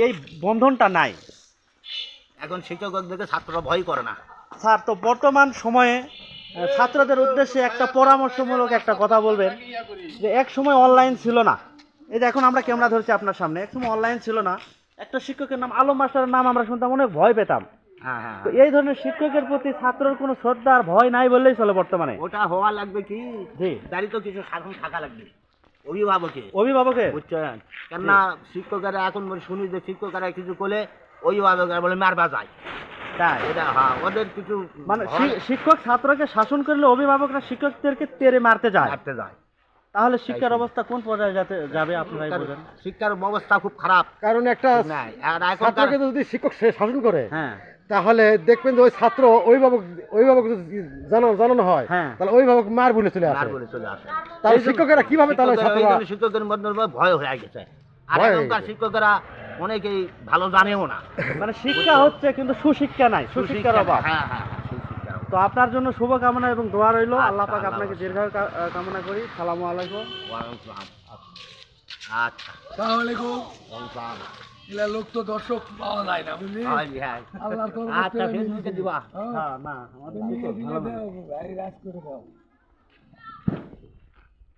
এই বন্ধনটা নাই। এখন শিক্ষকদেরকে ছাত্ররা ভয় করে না। স্যার, তো বর্তমান সময়ে ছাত্রদের উদ্দেশ্যে একটা পরামর্শমূলক একটা কথা বলবেন যে এক সময় অনলাইন ছিল না। এই যে এখন আমরা ক্যামেরা ধরছি আপনার সামনে, এক সময় অনলাইন ছিল না। একটা শিক্ষকের নাম আলম মাস্টারের নাম আমরা শুনতাম, অনেক ভয় পেতাম। হ্যাঁ হ্যাঁ, তো এই ধরনের শিক্ষকের প্রতি ছাত্রের কোনো শ্রদ্ধা আর ভয় নাই বললেই চলে বর্তমানে। ওটা হওয়া লাগবে কি, জি, দাঁড়িয়ে তো কিছু শাসন থাকা লাগবে অভিভাবকে বুঝছেন। কেননা শিক্ষকেরা এখন শুনি যে শিক্ষকেরা কিছু করলে অভিভাবকেরা বলে মারবা যায়। তাই এটা হ্যাঁ, ওদের কিছু মানে শিক্ষক ছাত্রকে শাসন করলে অভিভাবকরা শিক্ষকদেরকে তেড়ে মারতে যায়। তাহলে শিক্ষার অবস্থা কোন পর্যায়ে যাবে আপনারাই বলেন। শিক্ষার ব্যবস্থা খুব খারাপ। কারণ একটা ছাত্রকে যদি শিক্ষক শাসন করে, হ্যাঁ, তাহলে দেখবেন যে ওই ছাত্র অভিভাবক জানানো হয়, হ্যাঁ, তাহলে অভিভাবক মার বলে চলে আসে। তাহলে শিক্ষকেরা কিভাবে তাহলে শিক্ষকদের মধ্যে ভয় হয়ে গেছে। আর এখনকার শিক্ষকেরা অনেকেই ভালো জানেও না। মানে শিক্ষা হচ্ছে কিন্তু সুশিক্ষা নাই, সুশিক্ষার অভাব। হ্যাঁ হ্যাঁ, তো আপনার জন্য শুভকামনা এবং দোয়া রইল। আল্লাহ পাক আপনাকে দীর্ঘায়ু কামনা করি। সালামু আলাইকুম। আচ্ছা, আসসালামু আলাইকুম। এলা লোক তো দর্শক পাওয়া যায় না, বুঝলি? আল্লাহর আচ্ছা, ফেসবুকে দিবা। হ্যাঁ, না আমাদের ভাই রাজ করে দাও।